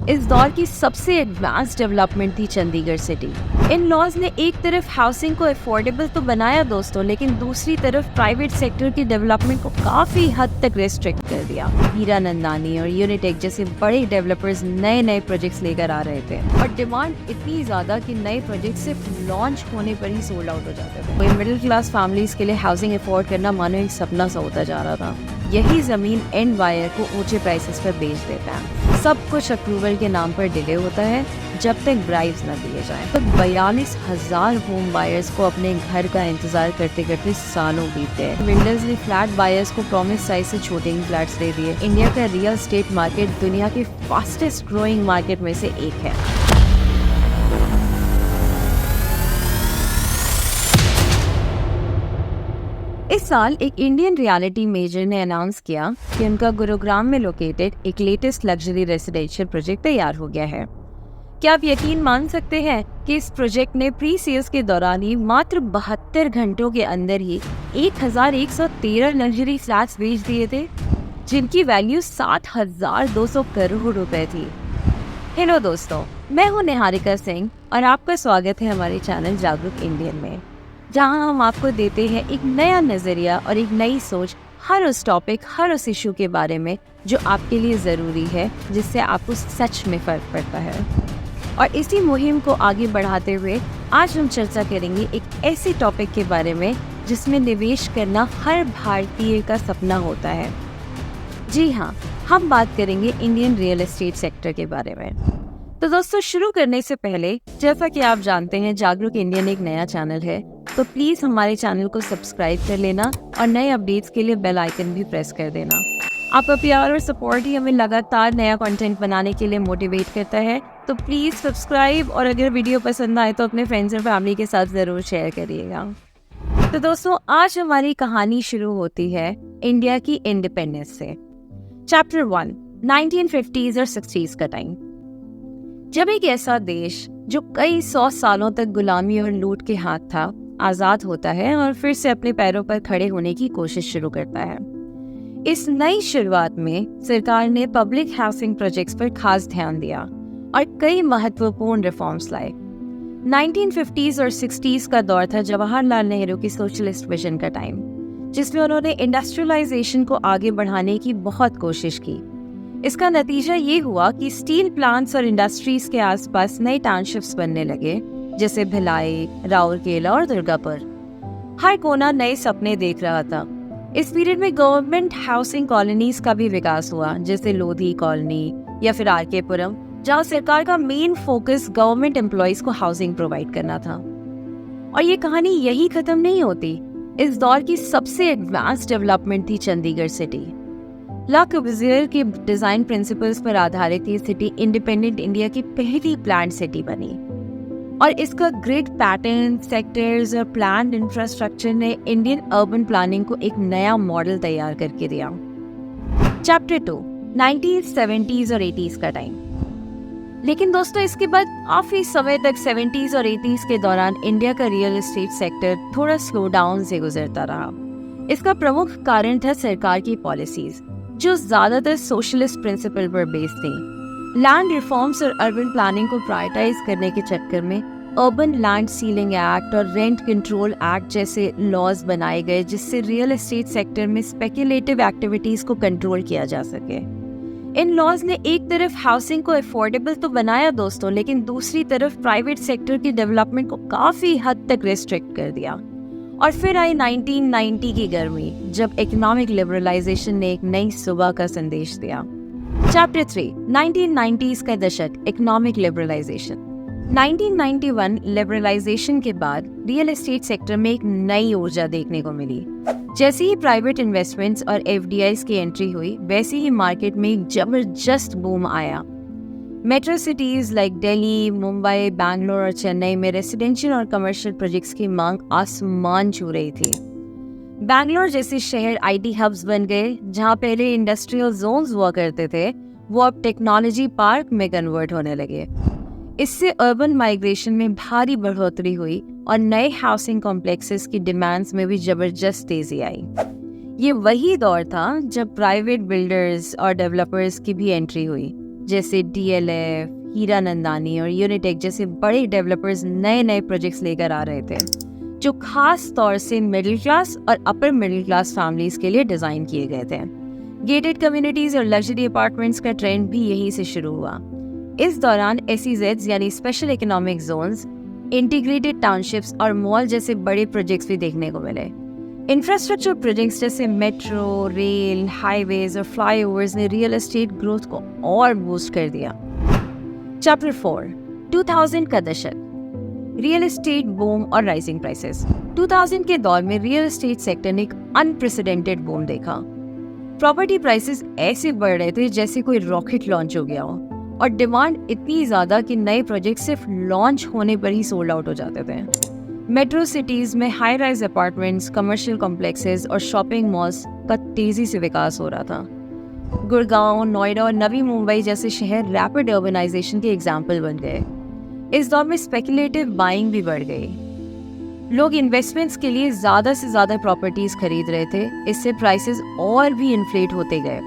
इस दौर की सबसे एडवांस डेवलपमेंट थी चंडीगढ़ सिटी। इन लॉज ने एक तरफ हाउसिंग को अफोर्डेबल तो बनाया दोस्तों, लेकिन दूसरी तरफ प्राइवेट सेक्टर की डेवलपमेंट को काफी हद तक रेस्ट्रिक्ट कर दिया। हीरानंदानी और यूनिटेक जैसे बड़े डेवलपर्स नए नए प्रोजेक्ट्स लेकर आ रहे थे और डिमांड इतनी ज्यादा कि नए प्रोजेक्ट सिर्फ लॉन्च होने पर ही सोल्ड आउट हो जाते थे। कोई मिडिल क्लास फैमिलीज के लिए हाउसिंग अफोर्ड करना मानो एक सपना सा होता जा रहा था। यही जमीन एंड बायर को ऊंचे प्राइसेस पर बेच देता है। सब कुछ अप्रूवल के नाम पर डिले होता है जब तक ब्राइब्स न दिए जाएं। तो 42,000 होम बायर्स को अपने घर का इंतजार करते करते सालों बीते हैं। बिल्डर्स ने फ्लैट बायर्स को प्रॉमिस साइज से छोटे ही फ्लैट्स दे दिए। इंडिया का रियल एस्टेट मार्केट दुनिया के फास्टेस्ट ग्रोइंग मार्केट में से एक है। इस साल एक इंडियन रियलिटी मेजर ने अनाउंस किया कि उनका गुरुग्राम में लोकेटेड एक लेटेस्ट लग्जरी रेसिडेंशियल प्रोजेक्ट तैयार हो गया है। क्या आप यकीन मान सकते हैं कि इस प्रोजेक्ट ने प्री सेल्स के दौरान ही मात्र 72 घंटों के अंदर ही 1113 लग्जरी फ्लैट्स बेच दिए थे, जिनकी वैल्यू 7,200 करोड़ रुपए थी। हेलो दोस्तों, मैं हूं निहारिका सिंह और आपका स्वागत है हमारे चैनल जागरूक इंडियन में, जहां हम आपको देते हैं एक नया नजरिया और एक नई सोच हर उस टॉपिक, हर उस इशू के बारे में जो आपके लिए ज़रूरी है, जिससे आपको सच में फ़र्क पड़ता है। और इसी मुहिम को आगे बढ़ाते हुए आज हम चर्चा करेंगे एक ऐसे टॉपिक के बारे में जिसमें निवेश करना हर भारतीय का सपना होता है। जी हाँ, हम बात करेंगे इंडियन रियल एस्टेट सेक्टर के बारे में। तो दोस्तों, शुरू करने से पहले, जैसा कि आप जानते हैं जागरूक इंडियन एक नया चैनल है, तो प्लीज़ हमारे चैनल को सब्सक्राइब कर लेना और नए अपडेट्स के लिए बेल आइकन भी प्रेस कर देना। आपका प्यार और सपोर्ट ही हमें लगातार नया कंटेंट बनाने के लिए मोटिवेट करता है। तो प्लीज़ सब्सक्राइब, और अगर वीडियो पसंद आए तो अपने फ्रेंड्स और फैमिली के साथ ज़रूर शेयर करिएगा। तो दोस्तों, आज हमारी कहानी शुरू होती है इंडिया की इंडिपेंडेंस से। चैप्टर 1, 1950s और 60s का टाइम, जब एक ऐसा देश जो कई 100 सालों तक गुलामी और लूट के हाथ था, आज़ाद होता है और फिर से अपने पैरों पर खड़े होने की कोशिश शुरू करता है। इस नई शुरुआत में सरकार ने पब्लिक हाउसिंग प्रोजेक्ट्स पर खास ध्यान दिया और कई महत्वपूर्ण रिफॉर्म्स लाए। 1950s और 60s का दौर था जवाहरलाल नेहरू की सोशलिस्ट विजन का टाइम, जिसमें उन्होंने इंडस्ट्रियलाइजेशन को आगे बढ़ाने की बहुत कोशिश की। इसका नतीजा ये हुआ कि स्टील प्लांट्स और इंडस्ट्रीज के आसपास नए टाउनशिप्स बनने लगे, जैसे भिलाई, राउरकेला और दुर्गापुर। हर कोना नए सपने देख रहा था। इस पीरियड में गवर्नमेंट हाउसिंग कॉलोनीज का भी विकास हुआ, जैसे लोधी कॉलोनी या फिर आरके पुरम, जहाँ सरकार का मेन फोकस गवर्नमेंट एम्प्लॉयज को हाउसिंग प्रोवाइड करना था। और ये कहानी यही खत्म नहीं होती। इस दौर की सबसे एडवांस डेवलपमेंट थी चंडीगढ़ सिटी। ला कॉर्बुसियर के डिजाइन प्रिंसिपल्स पर आधारित ये सिटी इंडिपेंडेंट इंडिया की पहली प्लान्ड सिटी बनी और इसका ग्रिड पैटर्न, सेक्टर्स और प्लान्ड इंफ्रास्ट्रक्चर ने इंडियन अर्बन प्लानिंग को एक नया मॉडल तैयार करके दिया। चैप्टर 2, 1970s और 80s का टाइम। लेकिन दोस्तों, इसके बाद काफी समय तक 70s और 80s के दौरान इंडिया का रियल एस्टेट सेक्टर थोड़ा स्लो डाउन से गुजरता रहा। इसका प्रमुख कारण था सरकार की पॉलिसीज, जो ज्यादातर सोशलिस्ट प्रिंसिपल पर बेस्ड थी। लैंड रिफॉर्म्स और अर्बन प्लानिंग को प्रायोरिटाइज करने के चक्कर में अर्बन लैंड सीलिंग एक्ट और रेंट कंट्रोल एक्ट जैसे लॉज बनाए गए, जिससे रियल एस्टेट सेक्टर में स्पेकुलेटिव एक्टिविटीज को कंट्रोल किया जा सके। इन लॉज ने एक तरफ हाउसिंग को अफोर्डेबल तो बनाया दोस्तों, लेकिन दूसरी तरफ प्राइवेट सेक्टर की डेवलपमेंट को काफी हद तक रेस्ट्रिक्ट कर दिया। और फिर आई 1990 की गर्मी, जब इकोनॉमिक लिबरलाइजेशन ने एक नई सुबह का संदेश दिया। चैप्टर 3, 1990s का दशक, इकोनॉमिक लिबरलाइजेशन। 1991 लिबरलाइजेशन के बाद रियल एस्टेट सेक्टर में एक नई ऊर्जा देखने को मिली। जैसे ही प्राइवेट इन्वेस्टमेंट्स और एफडीआईज की एंट्री हुई, वैसे ही मार्केट में एक जबरदस्त बूम आया। Metro cities like Delhi, Mumbai, Bangalore और चेन्नई में रेसिडेंशियल और कमर्शियल प्रोजेक्ट्स की मांग आसमान छू रही थी। बैंगलोर जैसे शहर आईटी हब्स बन गए, जहां पहले इंडस्ट्रियल जोन्स हुआ करते थे, वो अब टेक्नोलॉजी पार्क में कन्वर्ट होने लगे। इससे अर्बन माइग्रेशन में भारी बढ़ोतरी हुई और नए हाउसिंग कॉम्प्लेक्सेस की डिमांड्स में भी जबरदस्त तेजी आई। ये वही दौर था जब प्राइवेट बिल्डर्स और डेवलपर्स की भी एंट्री हुई, जैसे DLF, हीरा नंदानी और यूनिटेक जैसे बड़े डेवलपर्स नए नए प्रोजेक्ट्स लेकर आ रहे थे, जो खास तौर से मिडिल क्लास और अपर मिडिल क्लास फैमिलीज के लिए डिज़ाइन किए गए थे। गेटेड कम्युनिटीज़ और लग्जरी अपार्टमेंट्स का ट्रेंड भी यहीं से शुरू हुआ। इस दौरान SEZs यानी special economic zones, integrated townships और मॉल जैसे बड़े प्रोजेक्ट्स भी देखने को मिले। इंफ्रास्ट्रक्चर प्रोजेक्ट्स जैसे मेट्रो, रेल, हाईवेज और फ्लाईओवर्स ने रियल एस्टेट ग्रोथ को और बूस्ट कर दिया। चैप्टर 4, 2000 का दशक, रियल एस्टेट बूम और राइजिंग प्राइसेस। 2000 के दौर में रियल एस्टेट सेक्टर ने एक अनप्रेसिडेंटेड बूम देखा। प्रॉपर्टी प्राइसेस ऐसे बढ़ रहे थे जैसे कोई रॉकेट लॉन्च हो गया हो, और डिमांड इतनी ज़्यादा कि नए प्रोजेक्ट सिर्फ लॉन्च होने पर ही सोल्ड आउट हो जाते थे। मेट्रो सिटीज़ में high rise apartments, commercial complexes और शॉपिंग मॉल्स का तेज़ी से विकास हो रहा था। गुड़गांव, नोएडा और नवी मुंबई जैसे शहर रैपिड अर्बनाइजेशन के एग्जाम्पल बन गए। इस दौर में स्पेकुलेटिव बाइंग भी बढ़ गई। लोग इन्वेस्टमेंट्स के लिए ज़्यादा से ज़्यादा प्रॉपर्टीज़ खरीद रहे थे, इससे प्राइसेस और भी इन्फ्लेट होते गए।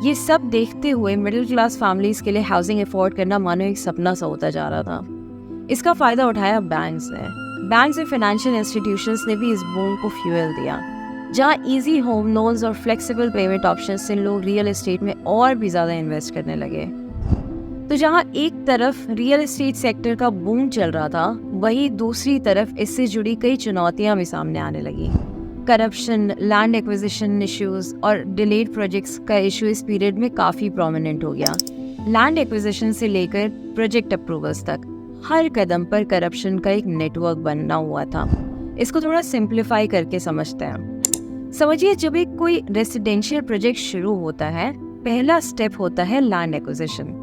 ये सब देखते हुए मिडिल क्लास फैमिलीज़ के लिए हाउसिंग अफोर्ड करना मानो एक सपना सा होता जा रहा था। इसका फ़ायदा उठाया बैंक्स ने। बैंक्स और फाइनेंशियल इंस्टीट्यूशंस ने भी इस बूम को फ्यूल दिया, जहाँ इजी होम लोन्स और फ्लेक्सिबल पेमेंट ऑप्शंस से लोग रियल एस्टेट में और भी ज़्यादा इन्वेस्ट करने लगे। तो जहाँ एक तरफ रियल एस्टेट सेक्टर का बूम चल रहा था, वहीं दूसरी तरफ इससे जुड़ी कई चुनौतियाँ भी सामने आने लगी। करप्शन, लैंड एक्विजिशन इश्यूज और डिलेड प्रोजेक्ट्स का इशू इस पीरियड में काफ़ी प्रोमिनेंट हो गया। लैंड एक्विजिशन से लेकर प्रोजेक्ट अप्रूवल्स तक हर कदम पर करप्शन का एक नेटवर्क बनना हुआ था। इसको थोड़ा सिंप्लीफाई करके समझते हैं। समझिए, जब एक कोई रेसिडेंशियल प्रोजेक्ट शुरू होता है, पहला स्टेप होता है लैंड एक्विजिशन।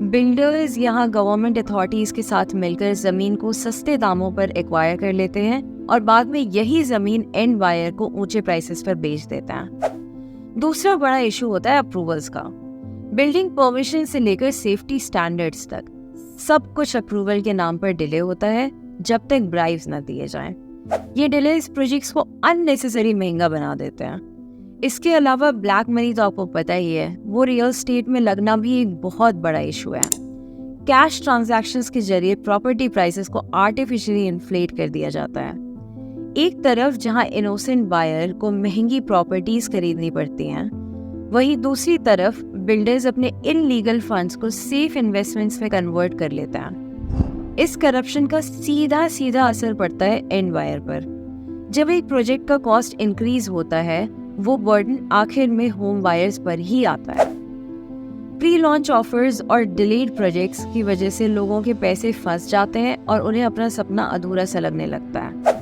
बिल्डर्स यहाँ गवर्नमेंट अथॉरिटीज़ के साथ मिलकर ज़मीन को सस्ते दामों पर एक्वायर कर लेते हैं और बाद में यही ज़मीन एंड बायर को ऊंचे प्राइसेस पर बेच देते हैं। दूसरा बड़ा इशू होता है अप्रूवल्स का। बिल्डिंग परमिशन से लेकर सेफ्टी स्टैंडर्ड्स तक सब कुछ अप्रूवल के नाम पर डिले होता है, जब तक ब्राइब्स न दिए जाएं। ये डिले इस प्रोजेक्ट्स को अननेसेसरी महंगा बना देते हैं। इसके अलावा ब्लैक मनी तो आपको पता ही है, वो रियल एस्टेट में लगना भी एक बहुत बड़ा इशू है। कैश ट्रांजैक्शंस के जरिए प्रॉपर्टी प्राइसेस को आर्टिफिशियली इन्फ्लेट कर दिया जाता है। एक तरफ जहां इनोसेंट बायर को महंगी प्रॉपर्टीज खरीदनी पड़ती हैं, वहीं दूसरी तरफ बिल्डर्स अपने इनलीगल फंड्स को सेफ इन्वेस्टमेंट्स में कन्वर्ट कर लेते हैं। इस करप्शन का सीधा सीधा असर पड़ता है एंड बायर पर। जब एक प्रोजेक्ट का कॉस्ट इंक्रीज होता है, वो बर्डन आखिर में होम बायर्स पर ही आता है। प्री लॉन्च ऑफर्स और डिलेड प्रोजेक्ट्स की वजह से लोगों के पैसे फंस जाते हैं और उन्हें अपना सपना अधूरा सा लगने लगता है।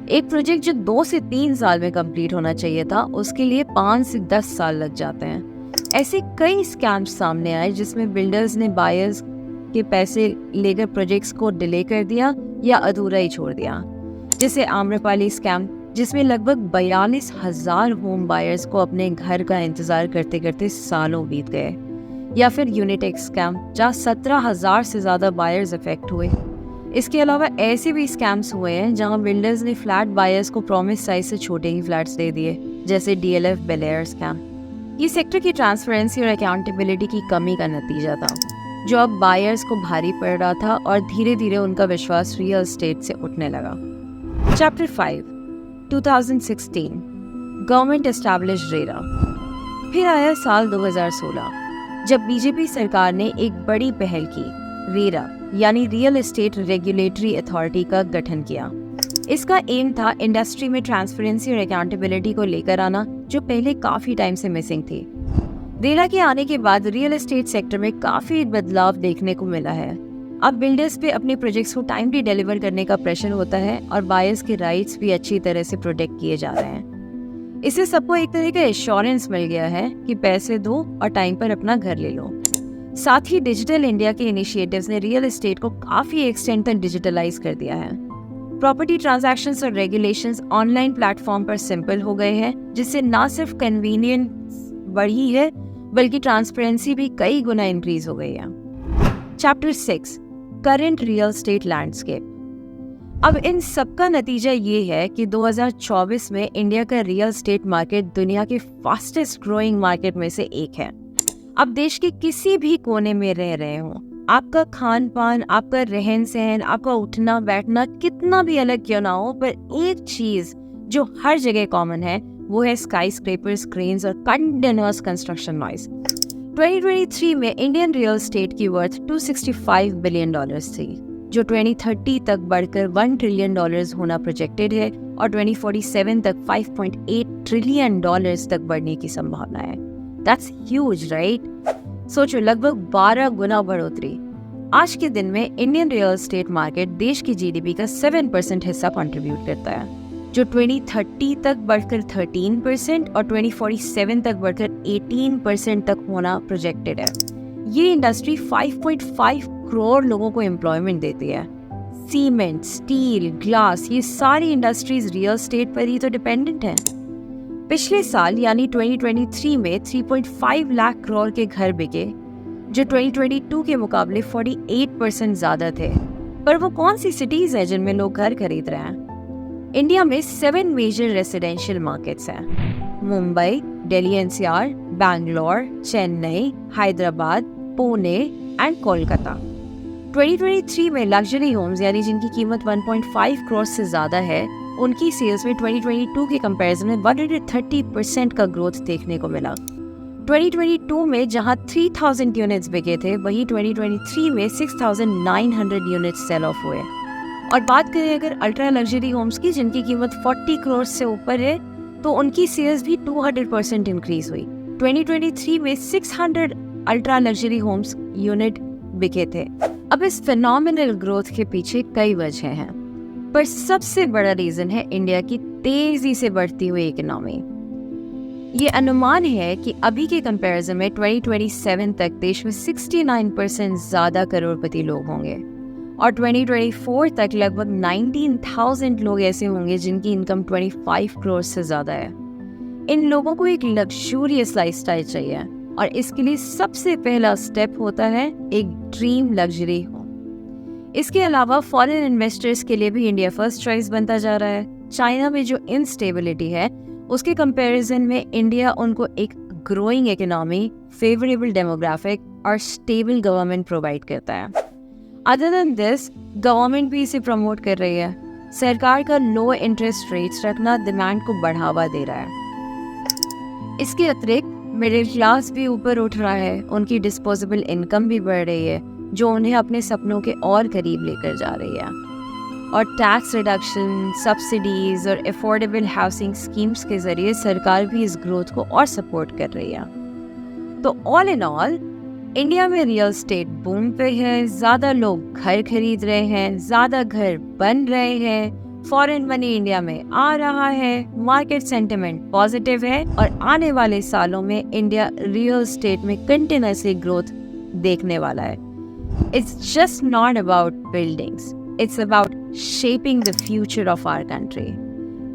एक प्रोजेक्ट जो 2 से 3 साल में कंप्लीट होना चाहिए था, उसके लिए 5 से 10 साल लग जाते हैं। ऐसे कई स्कैम्स सामने आए जिसमें बिल्डर्स ने बायर्स के पैसे लेकर प्रोजेक्ट्स को डिले कर दिया या अधूरा ही छोड़ दिया, जैसे आम्रपाली स्कैम, जिसमें लगभग 42,000 होम बायर्स को अपने घर का इंतजार करते करते सालों बीत गए, या फिर यूनिटेक स्कैम, जहाँ 17,000 से ज़्यादा बायर्स अफेक्ट हुए। इसके अलावा ऐसे भी स्कैम्स हुए हैं जहां बिल्डर्स ने फ्लैट बायर्स को प्रॉमिस साइज से छोटे ही फ्लैट्स दे दिए, जैसे DLF बेलेयर स्कैम। ये सेक्टर की ट्रांसपेरेंसी और अकाउंटेबिलिटी की कमी का नतीजा था, जो अब बायर्स को भारी पड़ रहा था और धीरे धीरे उनका विश्वास रियल एस्टेट से उठने लगा। Chapter 5, 2016, government established RERA. फिर आया साल 2016, जब बीजेपी सरकार ने एक बड़ी पहल की, रेरा यानी रियल एस्टेट रेगुलेटरी अथॉरिटी का गठन किया। इसका एम था इंडस्ट्री में ट्रांसपेरेंसी और अकाउंटेबिलिटी को लेकर आना, जो पहले काफी टाइम से मिसिंग थी। रेरा के आने के बाद रियल एस्टेट सेक्टर में काफी बदलाव देखने को मिला है। अब बिल्डर्स पे अपने प्रोजेक्ट्स को टाइमली डिलीवर करने का प्रेशर होता है और बायर्स के राइट्स भी अच्छी तरह से प्रोटेक्ट किए जा रहे हैं। इससे सबको एक तरह का एश्योरेंस मिल गया है कि पैसे दो और टाइम पर अपना घर ले लो। साथ ही डिजिटल इंडिया के इनिशिएटिव्स ने रियल एस्टेट को काफी एक्सटेंड तक डिजिटलाइज कर दिया है। प्रॉपर्टी ट्रांजैक्शंस और रेगुलेशंस ऑनलाइन प्लेटफॉर्म पर सिंपल हो गए हैं, जिससे ना सिर्फ कन्वीनियंस बढ़ी है बल्कि ट्रांसपेरेंसी भी कई गुना इंक्रीज हो गई है। Chapter 6, current real estate landscape. अब इन सब का नतीजा ये है कि 2024 में इंडिया का रियल एस्टेट मार्केट दुनिया के फास्टेस्ट ग्रोइंग मार्केट में से एक है। आप देश के किसी भी कोने में रह रहे हो, आपका खान पान, आपका रहन सहन, आपका उठना बैठना कितना भी अलग क्यों ना हो, पर एक चीज जो हर जगह कॉमन है वो है स्काई स्क्रेपर्स, क्रेन्स और कंटिन्यूअस कंस्ट्रक्शन नॉइज। 2023 में इंडियन रियल एस्टेट की वर्थ $265 बिलियन थी, जो 2030 तक बढ़कर $1 ट्रिलियन होना प्रोजेक्टेड है और 2047 तक $5.8 ट्रिलियन तक बढ़ने की संभावना है। That's huge, right? सोचो, लगभग 12 गुना बढ़ोतरी। आज के दिन में इंडियन रियल एस्टेट मार्केट देश की जीडीपी का 7% हिस्सा कंट्रीब्यूट करता है, जो 2030 तक बढ़कर 13% और 2047 तक बढ़कर 18% तक होना प्रोजेक्टेड है। ये इंडस्ट्री 5.5 करोड़ लोगों को एम्प्लॉयमेंट देती है। सीमेंट, स्टील, ग्लास, ये सारी इंडस्ट्रीज रियल एस्टेट पर ही तो डिपेंडेंट हैं। पिछले साल यानी 2023 में 3.5 लाख करोड़ के घर बिके, जो 2022 के मुकाबले 48% ज्यादा थे। पर वो कौन सी सिटीज है जिनमें लोग घर खरीद रहे हैं? इंडिया में 7 मेजर रेसिडेंशियल मार्केट्स हैं: मुंबई, दिल्ली एनसीआर, बैंगलोर, चेन्नई, हैदराबाद, पुणे एंड कोलकाता। 2023 में लग्जरी होम्स यानी जिनकी कीमत 1.5 करोड़ से ज्यादा है, उनकी सेल्स में 2022 के कंपैरिजन में 130% का ग्रोथ देखने को मिला। 2022 में जहां 3000 यूनिट्स बिके थे, वहीं 2023 में 6900 यूनिट्स सेल ऑफ हुए। और बात करें अगर अल्ट्रा लग्जरी होम्स की, जिनकी कीमत 40 करोड़ से ऊपर है, तो उनकी सेल्स भी 200% इंक्रीज हुई। 2023 में 600 अल्ट्रा लग्जरी होम्स यूनिट बिके थे। अब इस फिनोमिनल ग्रोथ के पीछे कई वजह हैं, पर सबसे बड़ा रीजन है इंडिया की तेजी से बढ़ती हुई इकोनॉमी। ये अनुमान है कि अभी के कंपैरिजन में 2027 तक देश में 69% ज्यादा करोड़पति लोग होंगे और 2024 तक लगभग 19,000 लोग ऐसे होंगे जिनकी इनकम 25 करोड़ से ज्यादा है। इन लोगों को एक लग्जूरियस लाइफस्टाइल चाहिए और इसके लिए सबसे पहला स्टेप होता है एक ड्रीम लग्जरी होम। इसके अलावा फॉरेन इन्वेस्टर्स के लिए भी इंडिया फर्स्ट चॉइस बनता जा रहा है। चाइना में जो इंस्टेबिलिटी है, उसके कंपैरिजन में इंडिया उनको एक ग्रोइंग इकोनॉमी, फेवरेबल डेमोग्राफिक और स्टेबल गवर्नमेंट प्रोवाइड करता है। अदर देन दिस, गवर्नमेंट भी इसे प्रमोट कर रही है। सरकार का लो इंटरेस्ट रेट्स रखना डिमांड को बढ़ावा दे रहा है। इसके अतिरिक्त मिडिल क्लास भी ऊपर उठ रहा है, उनकी डिस्पोजेबल इनकम भी बढ़ रही है, जो उन्हें अपने सपनों के और करीब लेकर जा रही है। और टैक्स रिडक्शन, सब्सिडीज और अफोर्डेबल हाउसिंग स्कीम्स के जरिए सरकार भी इस ग्रोथ को और सपोर्ट कर रही है। तो ऑल इन ऑल, इंडिया में रियल एस्टेट बूम पे है, ज्यादा लोग घर खरीद रहे हैं, ज्यादा घर बन रहे हैं, फॉरेन मनी इंडिया में आ रहा है, मार्केट सेंटिमेंट पॉजिटिव है और आने वाले सालों में इंडिया रियल एस्टेट में कंटिन्यूअसली ग्रोथ देखने वाला है। It's just not about buildings. It's about shaping the future of our country.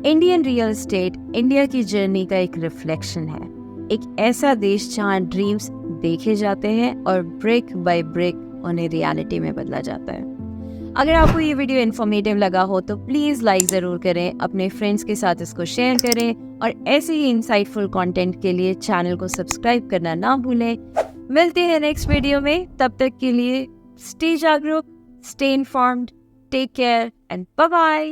Indian real estate India की जर्नी का एक रिफ्लेक्शन है, एक ऐसा देश जहाँ ड्रीम्स देखे जाते हैं और ब्रिक बाय ब्रिक उन्हें रियलिटी में बदला जाता है। अगर आपको ये वीडियो इन्फॉर्मेटिव लगा हो तो प्लीज़ लाइक ज़रूर करें, अपने फ्रेंड्स के साथ इसको शेयर करें और ऐसे ही इंसाइटफुल कंटेंट के लिए चैनल को सब्सक्राइब करना ना भूलें। मिलते हैं नेक्स्ट वीडियो में, तब तक के लिए स्टे जागरूक, stay informed, take care and bye bye.